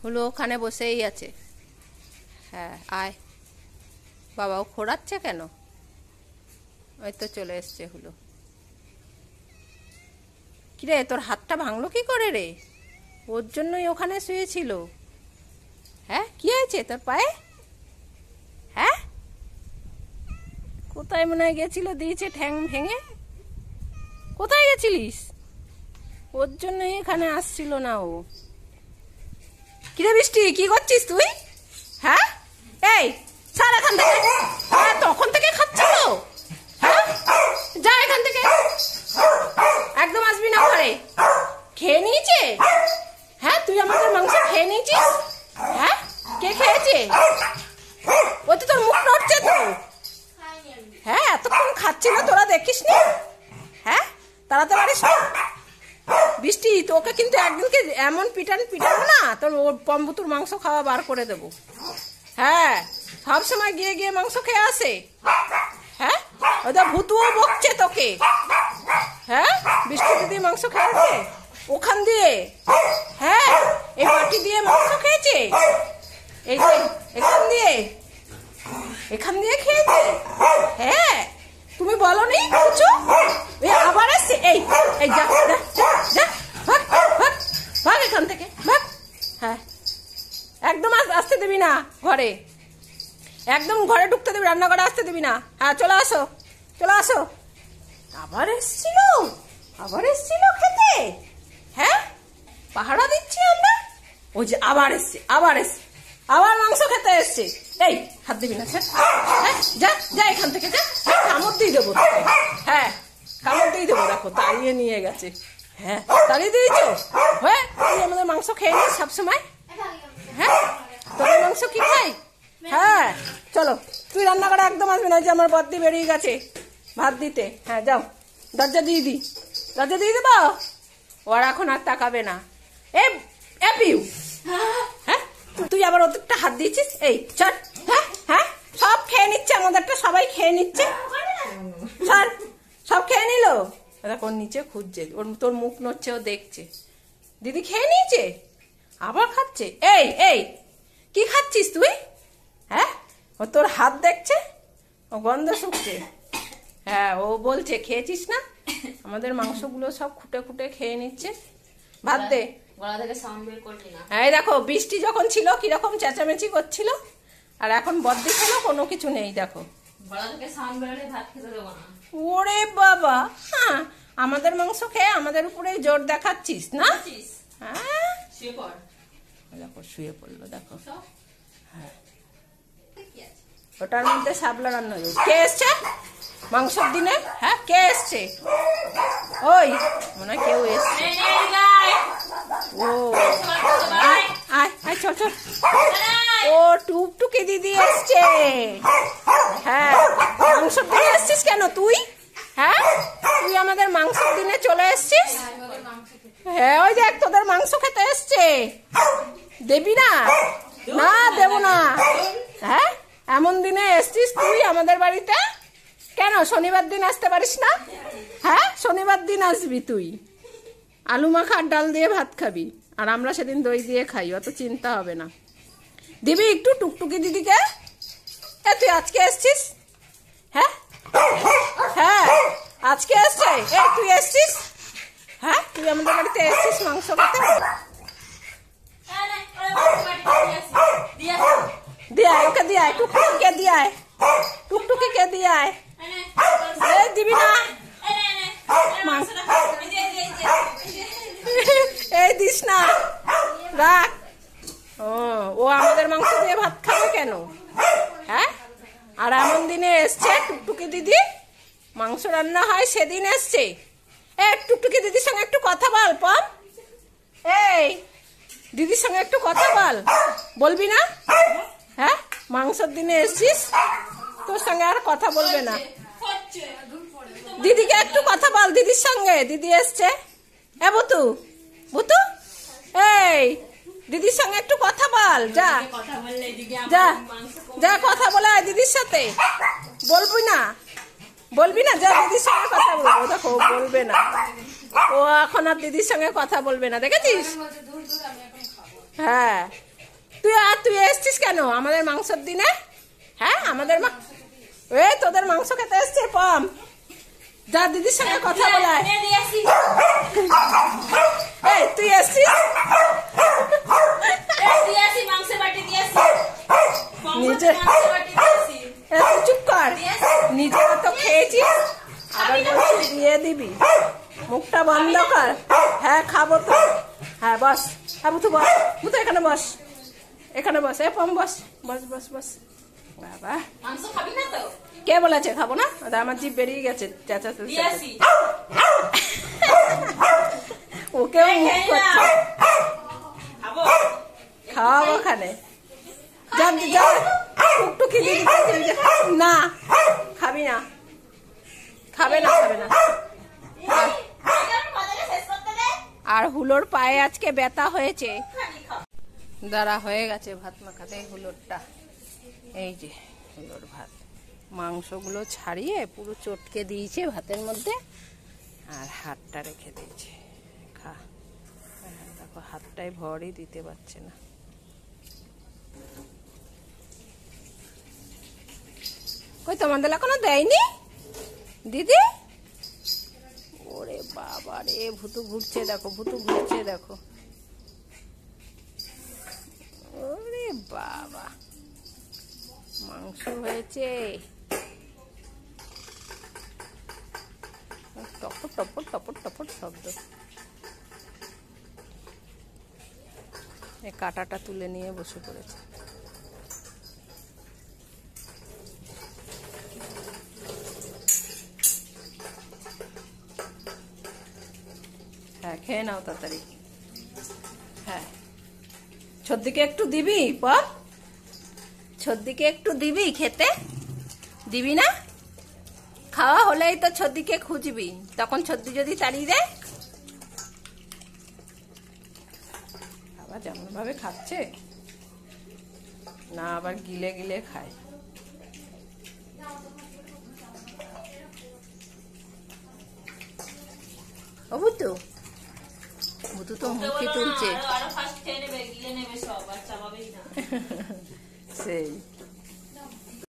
হুলো ওখানে বসেই আছে। হ্যাঁ আয়, বাবাও খোঁড়াচ্ছে কেন? ওই তো চলে এসছে হুলো। কিরে তোর হাতটা ভাঙলো কি করে রে? ওর জন্যই ওখানে শুয়েছিল। হ্যাঁ কি হয়েছে তোর পায়ে? হ্যাঁ কোথায় মনে হয় গেছিল, দিয়েছে ঠ্যাং ভেঙে। কোথায় গেছিলিস? ওর জন্যই এখানে আসছিল না ও। কিরে বৃষ্টি, কি করছিস তুই? হ্যাঁ এই ছাড় এখান থেকে। হ্যাঁ তখন থেকে খাচ্ছিল। হ্যাঁ যা এখান থেকে, একদম আসবি না ঘরে। খেয়ে নিয়েছে? হ্যাঁ তুই আমাদের মাংস খেয়ে নিয়েছিস? হ্যাঁ কে খেয়েছে? ও তো তোর মুখ নড়ছে তো। হ্যাঁ এতক্ষণ খাচ্ছিল, তোরা দেখিস নি? হ্যাঁ তাড়াতাড়ি বৃষ্টি, তোকে কিন্তু একদিনকে এমন পিটানো না, তোর পম্বুতুর মাংস খাওয়া বার করে দেবো। হ্যাঁ সব সময় গিয়ে গিয়ে মাংস খেয়ে আসে। হ্যাঁ ওটা ভুতুও বকছে তোকে। হ্যাঁ বৃষ্টি দিদি মাংস খেয়েছে ওখান দিয়ে। হ্যাঁ এই বাটি দিয়ে মাংস খেয়েছে, এই যে এখান দিয়ে খেয়েছে। হ্যাঁ তুমি বলো নি কিছু? আবার এসছে। এই যা যা যা, ভাগ ভাগ ভাগ এখান থেকে ভাগ। হ্যাঁ একদম আসতে দিবি না ঘরে, একদম ঘরে ঢুকতে দিবি, রান্নাঘরে আসতে দিবি না। হ্যাঁ চলে আসো চলে আসো। আবার এসছিল খেতে। হ্যাঁ পাহারা দিচ্ছি আমরা। ওই যে আবার এসছে আবার মাংস খেতে এসছে। এই হাত দিবি না স্যার। হ্যাঁ যা যা এখান থেকে যা। কামড় দিয়ে দেবো। হ্যাঁ কামড় দিয়ে দেবো। দেখো তাড়িয়ে নিয়ে গেছে। হ্যাঁ তাড়িয়ে দিয়েছো? হ্যাঁ তুই আমাদের মাংস খেয়ে নিস সবসময়। হ্যাঁ তোদের মাংস কি খাই? হ্যাঁ চলো তুই রান্নাঘরে একদম আসবি না। যে আমার বদ্দি বেরিয়ে গেছে ভাত দিতে। হ্যাঁ যাও দরজা দিয়ে দেবো। ওর এখন আর তাকাবে না। পিউ হ্যাঁ তুই আবার ওদেরটা হাত দিয়েছিস। এই চল। হ্যাঁ হ্যাঁ সব খেয়ে নিচ্ছে, আমাদেরটা সবাই খেয়ে নিচ্ছে। সব খেয়ে নিল। ওর নিচে খুঁজছে, তোর মুখ নড়ছে, ও দেখছে। দিদি খেয়ে নিয়েছে আবার খাচ্ছে। এই কি খাচ্ছিস তুই? হ্যাঁ ও তোর হাত দেখছে, ও গন্ধ শুকছে। হ্যাঁ ও বলছে খেয়েছিস না? আমাদের মাংসগুলো সব খুঁটে খুঁটে খেয়ে নিচ্ছে। ভাত দে। হ্যাঁ দেখো বৃষ্টি যখন ছিল কিরকম চেঁচামেচি করছিল, আর এখন বদ্দি খেলো কোনো কিছু নেই। দেখো ওরে বাবা, হ্যাঁ আমাদের মাংস খেয়ে আমাদের উপরে জোর দেখাচ্ছিস না? হ্যাঁ দেখো শুয়ে পড়লো। দেখো হ্যাঁ ওটার মধ্যে শাপলা রান্না হয়েছে। কে এসছে মাংসের দিনে? হ্যাঁ কে এসছে? ওই মনে হয় কেউ এসছে। ও আয় চল। ও টুকটুকি দিদি এসছে। হ্যাঁ মাংসের দিনে এসছিস কেন তুই? হ্যাঁ তুই আমাদের মাংসের দিনে চলে এসছিস। হ্যাঁ ওই দেখ তোদের মাংস খেতে এসছে। দেবি না? না দেব না। হ্যাঁ এমন দিনে এসছিস তুই আমাদের বাড়িতে। কেন শনিবার দিন আসতে পারিস না? হ্যাঁ শনিবার দিন আসবি তুই, আলু মাখা আর ডাল দিয়ে ভাত খাবি, আর আমরা সেদিন দই দিয়ে খাই, অত চিন্তা হবে না। দিবি একটু টুকটুকি দিদিকে? তুই আজকে এসছিস? হ্যাঁ হ্যাঁ আজকে এসছে। তুই এসছিস? হ্যাঁ তুই আমাদের বাড়িতে এসছিস মাংস খেতে? দিয়ে ওকে দিয়ে টুকটুকিকে দিয়ে দিবি না? এই দিস না, রাখ। ও আমাদের মাংস দিয়ে ভাত খাবে কেন? হ্যাঁ আর এমন দিনে এসছে টুকটুকি দিদি, মাংস রান্না হয় সেদিন এসছে। টুকটুকি দিদির সঙ্গে একটু কথা বল পম। এই দিদির সঙ্গে একটু কথা বলবি না? হ্যাঁ মাংসের দিনে এসছিস, তোর সঙ্গে আর কথা বলবে না। দিদিকে একটু কথা বল দিদির সঙ্গে, দিদি এসছে। বুতু এই দিদির সঙ্গে একটু কথা বল। যা কথা বলে দিদির সাথে। বলবি না? যা দিদির সঙ্গে কথা বলবো। দেখো বলবে না, ও এখন আর দিদির সঙ্গে কথা বলবে না, দেখেছিস? হ্যাঁ তুই এসছিস কেন আমাদের মাংসের দিনে? হ্যাঁ আমাদের তোদের মাংস খেতে এসছে পম। যা দিদির সঙ্গে কথা বলায়। এই তুই এসছিস? চুপ কর, নিজেরা তো খেয়েছিস আবার বলছিস দিয়ে দিবি। মুখটা বন্ধ কর। হ্যাঁ খাবো তো। হ্যাঁ বস, হ্যাঁ বুতু বস, বুতু এখানে বস, এখানে বস। এ পম বস, বস বস বস। বাবা মাংস খাবি না তো? কে বলেছে খাবো না? আমার জিভ বেরিয়ে গেছে চাচা। ওকেও মুখ করছে। খাওয়াবো ওখানে। টুকটুকি দিদি না খাবি না, খাবে না, খাবে না। আর হুলোর পায়ে আজকে ব্যথা হয়েছে। দাঁড়া হয়ে গেছে ভাত মাখাতে হুলোরটা। এই যে হুলোর ভাত, মাংসগুলো ছাড়িয়ে পুরো চটকে দিয়েছে ভাতের মধ্যে, আর হাতটা রেখে দিয়েছে। খা। দেখো হাতটায় ভরই দিতে পারছে না। কই তোমাদের এখনো দেয়নি দিদি? ওরে বাবা রে, ভুতু ঘুরছে দেখো, ভুতু ঘুরছে দেখো। ওরে বাবা, মাংস হয়েছে। টপর টপর টপর টপর শব্দ। এই কাঁটাটা তুলে নিয়ে বসে পড়েছে। হ্যাঁ খেয়ে নাও তাড়াতাড়ি। হ্যাঁ ছদ্দিকে একটু দিবি পর, ছদ্দিকে একটু দিবি খেতে, দিবি না? খাওয়া হলেই তো ছদ্দিকে খুঁজবি, তখন ছদ্দি যদি তাড়িয়ে দেয়। আবার যেমন ভাবে খাচ্ছে না, আবার গিলে গিলে খায়। ও ভুতু, ভুতু তো মুখে তুলছে। সেই